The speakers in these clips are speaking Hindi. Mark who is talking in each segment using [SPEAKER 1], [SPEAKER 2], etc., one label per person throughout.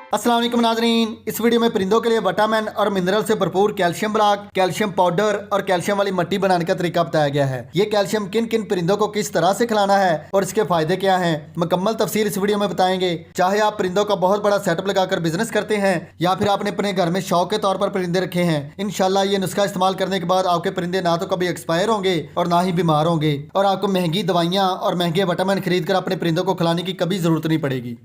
[SPEAKER 1] अस्सलाम वालेकुम नाज़रीन, इस वीडियो में परिंदों के लिए विटामिन और मिनरल से भरपूर कैल्शियम ब्लॉक, कैल्शियम पाउडर और कैल्शियम वाली मिट्टी बनाने का तरीका बताया गया है। ये कैल्शियम किन किन परिंदों को किस तरह से खिलाना है और इसके फायदे क्या हैं, मुकम्मल तफसील इस वीडियो में बताएंगे। चाहे आप परिंदों का बहुत बड़ा सेटअप लगाकर बिजनेस करते हैं या फिर आपने अपने घर में शौक के तौर पर परिंदे रखे हैं, इंशाल्लाह ये नुस्खा इस्तेमाल करने के बाद आपके परिंदे ना तो कभी एक्सपायर होंगे और ना ही बीमार होंगे और आपको महंगी दवाइयाँ और महंगे विटामिन खरीद कर अपने परिंदों को खिलाने की कभी जरूरत नहीं पड़ेगी।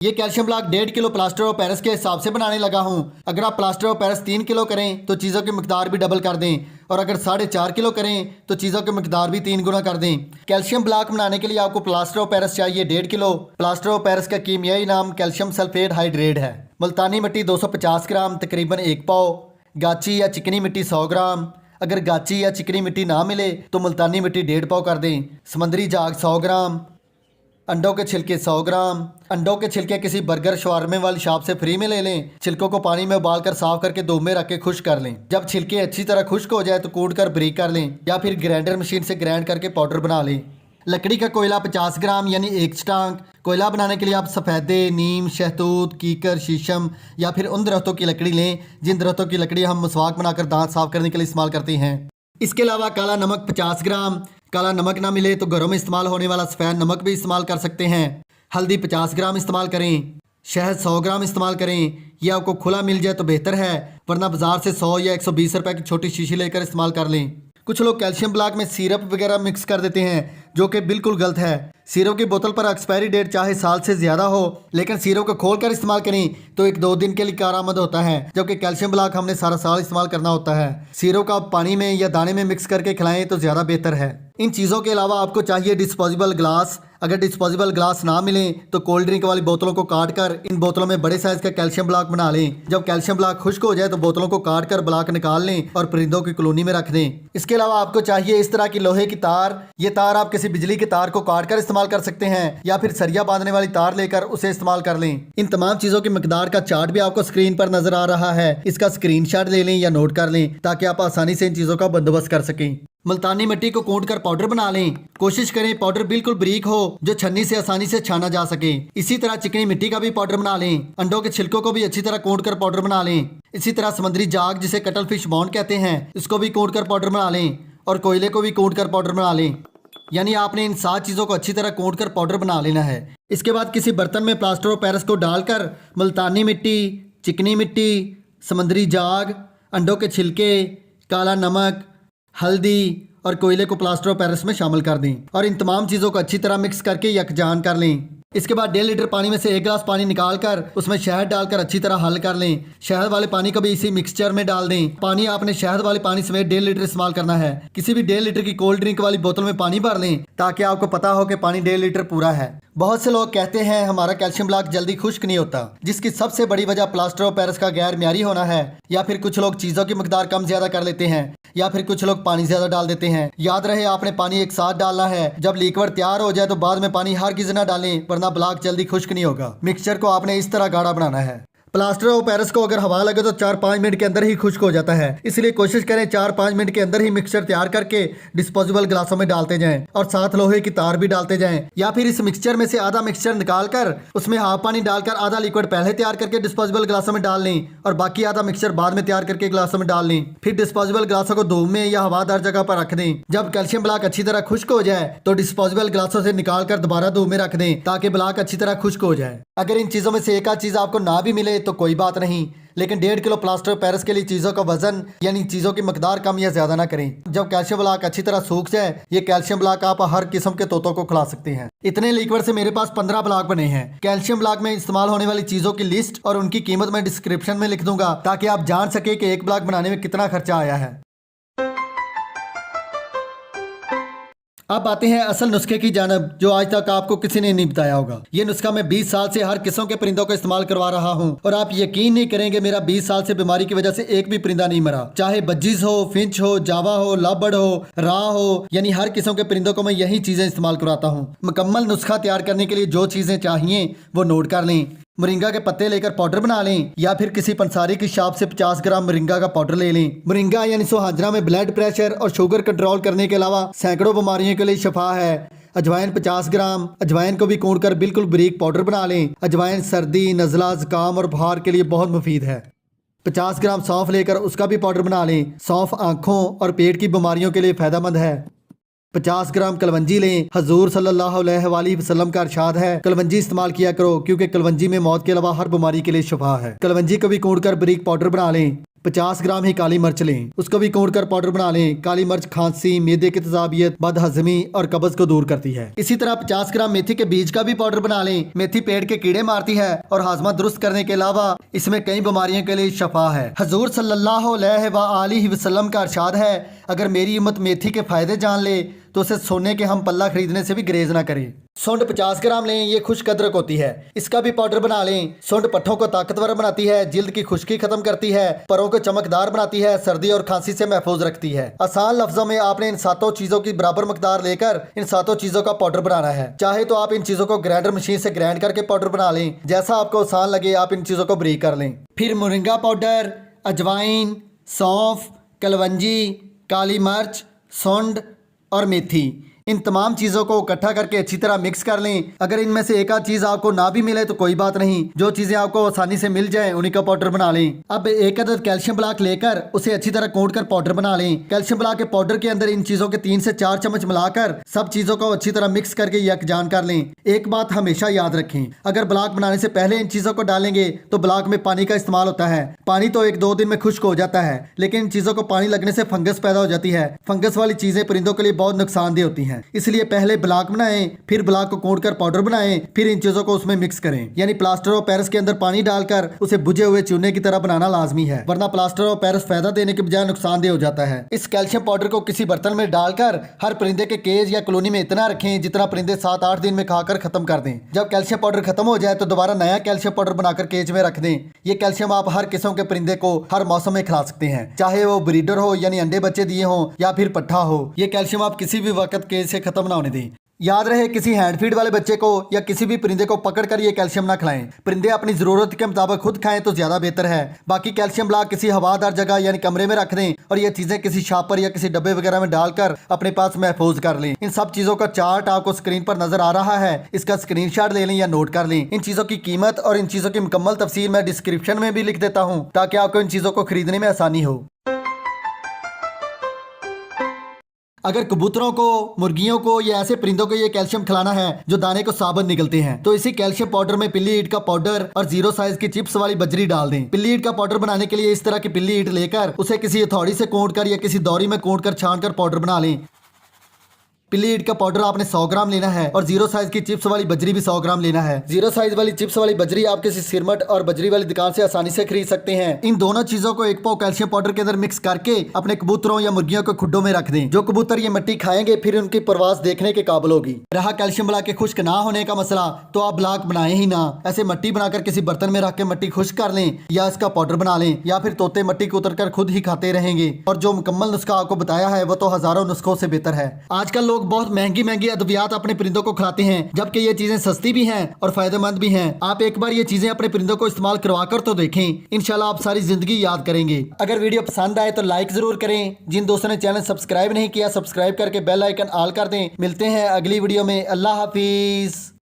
[SPEAKER 1] ये calcium block 1.5 kilo plaster of Paris के हिसाब से बनाने लगा हूँ। अगर आप प्लास्टर ऑफ पेरिस 3 किलो करें तो चीज़ों की मिकदार भी डबल कर दें और अगर 4.5 किलो करें तो चीज़ों की मिकदार भी 3 गुना कर दें। कैल्शियम ब्लॉक बनाने के लिए आपको प्लास्टर ऑफ पेरिस चाहिए 1.5 किलो। प्लास्टर ऑफ पेरिस का कीमियाई नाम कैल्शियम सल्फेट हाइड्रेट है। मुल्तानी मिट्टी 250 ग्राम तकरीबन 1 पाव। गाची या चिकनी मिट्टी 100 ग्राम। अगर गाची या चिकनी मिट्टी ना मिले तो मुल्तानी मिट्टी 1.5 पाव कर दें। समंदरी जाग 100 ग्राम। अंडों के छिलके 100 ग्राम। अंडों के छिलके किसी बर्गर शवारमे वाली शॉप से फ्री में ले लें। छिलकों को पानी में उबालकर साफ करके धूप में रख के खुश्क कर लें। जब छिलके अच्छी तरह खुश्क हो जाए तो कूट कर बारीक कर लें या फिर ग्राइंडर मशीन से ग्राइंड करके पाउडर बना लें। लकड़ी का कोयला 50 ग्राम यानी 1 स्टांक। कोयला बनाने के लिए आप सफ़ेदे, नीम, शहतूत, कीकर, शीशम या फिर उन दरख्तों की लकड़ी लें जिन दरख्तों की लकड़ी हम मसवाक बनाकर दांत साफ करने के लिए इस्तेमाल करते हैं। इसके अलावा काला नमक 50 ग्राम। काला नमक ना मिले तो घरों में इस्तेमाल होने वाला सफ़ेद नमक भी इस्तेमाल कर सकते हैं। हल्दी 50 ग्राम इस्तेमाल करें। शहद 100 ग्राम इस्तेमाल करें। यह आपको खुला मिल जाए तो बेहतर है, वरना बाजार से 100 या 120 रुपए की छोटी शीशी लेकर इस्तेमाल कर लें। कुछ लोग कैल्शियम ब्लॉक में सिरप वगैरह मिक्स कर देते हैं जो कि बिल्कुल गलत है। सिरप की बोतल पर एक्सपायरी डेट चाहे साल से ज़्यादा हो, लेकिन सिरप को खोल कर इस्तेमाल करें तो 1-2 दिन के लिए कारआमद होता है, जबकि कैल्शियम ब्लॉक हमने सारा साल इस्तेमाल करना होता है। सिरप का आप पानी में या दाने में मिक्स करके खिलाएं तो ज़्यादा बेहतर है। इन चीज़ों के अलावा आपको चाहिए डिस्पोजेबल ग्लास। अगर डिस्पोजेबल ग्लास ना मिले तो कोल्ड ड्रिंक वाली बोतलों को काट कर इन बोतलों में बड़े साइज का कैल्शियम ब्लॉक बना लें। जब कैल्शियम ब्लॉक खुश्क हो जाए तो बोतलों को काट कर ब्लॉक निकाल लें और परिंदों की कॉलोनी में रख दें। इसके अलावा आपको चाहिए इस तरह की लोहे की तार। ये तार आप किसी बिजली के तार को काट कर इस्तेमाल कर सकते हैं या फिर सरिया बांधने वाली तार लेकर उसे इस्तेमाल कर लें। इन तमाम चीजों की मिकदार का चार्ट भी आपको स्क्रीन पर नजर आ रहा है। इसका स्क्रीनशॉट ले लें या नोट कर लें ताकि आप आसानी से इन चीजों का बंदोबस्त कर सकें। मुल्तानी मिट्टी को कूट कर पाउडर बना लें। कोशिश करें पाउडर बिल्कुल बारीक हो जो छन्नी से आसानी से छाना जा सके। इसी तरह चिकनी मिट्टी का भी पाउडर बना लें। अंडों के छिलकों को भी अच्छी तरह कूट कर पाउडर बना लें। इसी तरह समुद्री जाग जिसे कटल फिश बोन कहते हैं इसको भी कूट कर पाउडर बना लें और कोयले को भी कूट कर पाउडर बना लें। यानी आपने इन 7 चीज़ों को अच्छी तरह कूट कर पाउडर बना लेना है। इसके बाद किसी बर्तन में प्लास्टर ऑफ पेरिस को डालकर मुल्तानी मिट्टी, चिकनी मिट्टी, समुद्री जाग, अंडों के छिलके, काला नमक, हल्दी और कोयले को प्लास्टर ऑफ पेरिस में शामिल कर दें और इन तमाम चीज़ों को अच्छी तरह मिक्स करके यकजान कर लें। इसके बाद 1.5 लीटर पानी में से 1 गिलास पानी निकाल कर उसमें शहद डालकर अच्छी तरह हल कर लें। शहद वाले पानी को भी इसी मिक्सचर में डाल दें। पानी आपने शहद वाले पानी समेत 1.5 लीटर इस्तेमाल करना है। किसी भी 1.5 लीटर की कोल्ड ड्रिंक वाली बोतल में पानी भर लें ताकि आपको पता हो कि पानी 1.5 लीटर पूरा है। बहुत से लोग कहते हैं हमारा कैल्शियम ब्लॉक जल्दी खुश्क नहीं होता, जिसकी सबसे बड़ी वजह प्लास्टर ऑफ पेरिस का गैर म्यारी होना है, या फिर कुछ लोग चीज़ों की मिकदार कम ज्यादा कर लेते हैं, या फिर कुछ लोग पानी ज्यादा डाल देते हैं। याद रहे आपने पानी एक साथ डालना है। जब लिक्विड तैयार हो जाए तो बाद में पानी हरगिज़ ना डालें, वरना ब्लॉक जल्दी खुश्क नहीं होगा। मिक्सचर को आपने इस तरह गाढ़ा बनाना है। प्लास्टर ऑफ पेरिस को अगर हवा लगे तो 4-5 मिनट के अंदर ही खुश्क हो जाता है, इसलिए कोशिश करें 4-5 मिनट के अंदर ही मिक्सचर तैयार करके डिस्पोजेबल ग्लासों में डालते जाएं और साथ लोहे की तार भी डालते जाएं। या फिर इस मिक्सचर में से आधा मिक्सचर निकाल कर उसमें हाफ पानी डालकर आधा लिक्विड पहले तैयार करके डिस्पोजेबल ग्लासों में डाल लें और बाकी आधा मिक्सचर बाद में तैयार करके ग्लासों में डाल लें। फिर डिस्पोजेबल ग्लासों को धूप में या हवादार जगह पर रख दें। जब कैल्शियम ब्लॉक अच्छी तरह खुश्क हो जाए तो डिस्पोजेबल ग्लासों से निकाल कर दोबारा धूप में रख दें ताकि ब्लॉक अच्छी तरह खुश्क हो जाए। अगर इन चीज़ों में से एक आध चीज़ आपको ना भी मिले तो कोई बात नहीं, लेकिन 1.5 किलो प्लास्टर ऑफ पेरिस के लिए चीज़ों का वजन यानी चीज़ों की मिकदार कम या ज़्यादा ना करें। जब कैल्शियम ब्लॉक अच्छी तरह सूख जाए, ये कैल्शियम ब्लॉक आप हर किस्म के तोतों को खिला सकते हैं। इतने लिक्विड से मेरे पास 15 ब्लॉक बने हैं। कैल्शियम ब्लॉक में इस्तेमाल होने वाली चीज़ों की लिस्ट और उनकी कीमत मैं डिस्क्रिप्शन में लिख दूंगा ताकि आप जान सके कि एक ब्लॉक बनाने में कितना खर्चा आया है। अब आते हैं असल नुस्खे की जानब जो आज तक आपको किसी ने नहीं बताया होगा। ये नुस्खा मैं 20 साल से हर किस्म के परिंदों को इस्तेमाल करवा रहा हूँ और आप यकीन नहीं करेंगे मेरा 20 साल से बीमारी की वजह से एक भी परिंदा नहीं मरा। चाहे बज्जीज हो, फिंच हो, जावा हो, लाबड़ हो, राह हो, यानी हर किस्म के परिंदों को मैं यही चीजें इस्तेमाल करवाता हूँ। मुकम्मल नुस्खा तैयार करने के लिए जो चीजें चाहिए वो नोट कर लें। मोरिंगा के पत्ते लेकर पाउडर बना लें या फिर किसी पंसारी की शॉप से 50 ग्राम मोरिंगा का पाउडर ले लें। मोरिंगा यानी सुहाजना में ब्लड प्रेशर और शुगर कंट्रोल करने के अलावा सैकड़ों बीमारियों के लिए शिफा है। अजवाइन 50 ग्राम। अजवाइन को भी कूटकर बिल्कुल बारीक पाउडर बना लें। अजवाइन सर्दी, नज़ला, जुकाम और बुखार के लिए बहुत मुफीद है। 50 ग्राम सौंफ लेकर उसका भी पाउडर बना लें। सौंफ आँखों और पेट की बीमारियों के लिए फ़ायदेमंद है। 50 ग्राम कलवंजी लें। हजूर सल्लल्लाहु अलैहि वसल्लम का इरशाद है, कलवंजी इस्तेमाल किया करो क्योंकि कलवंजी में मौत के अलावा हर बीमारी के लिए शिफा है। कलवंजी को भी कूटकर बारीक पाउडर बना लें। 50 ग्राम ही काली मिर्च लें, उसको भी कूटकर पाउडर बना लें। काली मिर्च खांसी, मैदे की तेजाबियत, बदहजमी और कब्ज को दूर करती है। इसी तरह 50 ग्राम मेथी के बीज का भी पाउडर बना लें। मेथी पेट के कीड़े मारती है और हाजमा दुरुस्त करने के अलावा इसमें कई बीमारियों के लिए शफा है। हजूर सल्लल्लाहु अलैहि वसल्लम का इरशाद है, अगर मेरी उम्मत मेथी के फायदे जान ले तो उसे सोने के हम पल्ला खरीदने से भी ग्रेज ना करें। सुंड 50 ग्राम लें, ये खुश्क अदरक होती है, इसका भी पाउडर बना लें। सुंड पट्ठों को ताकतवर बनाती है, जिल्द की खुश्की खत्म करती है, परों को चमकदार बनाती है, सर्दी और खांसी से महफूज रखती है। आसान लफ्जों में आपने इन 7 चीजों की बराबर मकदार लेकर इन 7 चीजों का पाउडर बनाना है। चाहे तो आप इन चीजों को ग्राइंडर मशीन से ग्राइंड करके पाउडर बना लें, जैसा आपको आसान लगे आप इन चीजों को बारीक कर लें। फिर मोरिंगा पाउडर, अजवाइन, सौंफ, कलवंजी, काली मिर्च, सुंड और मेथी, इन तमाम चीज़ों को इकट्ठा करके अच्छी तरह मिक्स कर लें। अगर इनमें से एक आध चीज़ आपको ना भी मिले तो कोई बात नहीं, जो चीज़ें आपको आसानी से मिल जाए उन्हीं का पाउडर बना लें। अब एक अदद कैल्शियम ब्लॉक लेकर उसे अच्छी तरह कूट कर पाउडर बना लें। कैल्शियम ब्लॉक के पाउडर के अंदर इन चीज़ों के 3 से 4 चम्मच मिलाकर सब चीज़ों को अच्छी तरह मिक्स करके यकजान कर लें। एक बात हमेशा याद रखें, अगर ब्लॉक बनाने से पहले इन चीज़ों को डालेंगे तो ब्लॉक में पानी का इस्तेमाल होता है। पानी तो 1-2 दिन में खुश्क हो जाता है, लेकिन इन चीज़ों को पानी लगने से फंगस पैदा हो जाती है। फंगस वाली चीज़ें परिंदों के लिए बहुत नुकसानदेह होती हैं, इसलिए पहले ब्लॉक बनाएं, फिर ब्लॉक को कूटकर पाउडर बनाएं, फिर इन चीजों को उसमें मिक्स करें। यानी प्लास्टर ऑफ पेरिस के अंदर पानी डालकर उसे बुझे हुए चूने की तरह बनाना लाजमी है, वरना प्लास्टर ऑफ पेरिस फायदा देने के बजाय नुकसानदेह हो जाता है। इस कैल्शियम पाउडर को किसी बर्तन में डालकर हर परिंदे के केज या कॉलोनी में इतना रखें जितना परिंदे 7-8 दिन में खाकर खत्म कर दें। जब कैल्शियम पाउडर खत्म हो जाए तो दोबारा नया कैल्शियम पाउडर बनाकर केज में रख दें। ये कैल्शियम आप हर किस्म के परिंदे को हर मौसम में खिला सकते हैं, चाहे वो ब्रीडर हो यानी अंडे बच्चे दिए हों या फिर पट्ठा हो। ये कैल्शियम आप किसी भी वक्त केज से खत्म ना होने दें। याद रहे, किसी हैंड फीड वाले बच्चे को या किसी भी परिंदे को पकड़कर ये कैल्शियम ना खिलाएं। परिंदे अपनी जरूरत के मुताबिक खुद खाएं तो ज्यादा बेहतर है। बाकी कैल्शियम ब्लॉक किसी हवादार जगह यानी कमरे में रख दें और ये चीजें किसी शॉपर या किसी डब्बे वगैरह में डालकर अपने पास महफूज कर लें। इन सब चीजों का चार्ट आपको स्क्रीन पर नजर आ रहा है, इसका स्क्रीनशॉट ले लें या नोट कर लें। इन चीजों की कीमत और इन चीजों की मुकम्मल तफसील मैं डिस्क्रिप्शन में भी लिख देता हूँ ताकि आपको इन चीजों को खरीदने में आसानी हो। अगर कबूतरों को, मुर्गियों को या ऐसे परिंदों को ये कैल्शियम खिलाना है जो दाने को साबुत निकलते हैं, तो इसी कैल्शियम पाउडर में पिल्ली ईट का पाउडर और 0 साइज की चिप्स वाली बजरी डाल दें। पिल्ली ईट का पाउडर बनाने के लिए इस तरह की पिल्ली ईट लेकर उसे किसी हथौड़ी से कूट कर या किसी दौरी में कूट कर छान कर पाउडर बना लें। पिल्ली ईट का पाउडर आपने 100 ग्राम लेना है और 0 साइज की चिप्स वाली बजरी भी 100 ग्राम लेना है। 0 साइज वाली चिप्स वाली बजरी आप किसी सिरमट और बजरी वाली दुकान से आसानी से खरीद सकते हैं। इन दोनों चीजों को एक पाव कैल्शियम पाउडर के अंदर मिक्स करके अपने कबूतरों या मुर्गियों के खुड्डों में रख दें। जो कबूतर ये मिट्टी खाएंगे फिर उनकी परवास देखने के काबिल होगी। रहा कैल्शियम ब्लॉक के खुश्क ना होने का मसला, तो आप ब्लॉक बनाए ही ना, ऐसे मिट्टी बनाकर किसी बर्तन में रख के मिट्टी खुश्क कर लें या इसका पाउडर बना लें, या फिर तोते मिट्टी को उतर कर खुद ही खाते रहेंगे। और जो मुकम्मल नुस्खा आपको बताया है वो तो हजारों नुस्खों से बेहतर है। आजकल लोग बहुत महंगी अद्वियात अपने परिंदों को खिलाते हैं, जबकि ये चीजें सस्ती भी हैं और फायदेमंद भी हैं। आप एक बार ये चीजें अपने परिंदों को इस्तेमाल करवा कर तो देखें, इंशाल्लाह आप सारी जिंदगी याद करेंगे। अगर वीडियो पसंद आए तो लाइक जरूर करें। जिन दोस्तों ने चैनल सब्सक्राइब नहीं किया, सब्सक्राइब करके बेल आइकन ऑल कर दें। मिलते हैं अगली वीडियो में। अल्लाह हाफिज।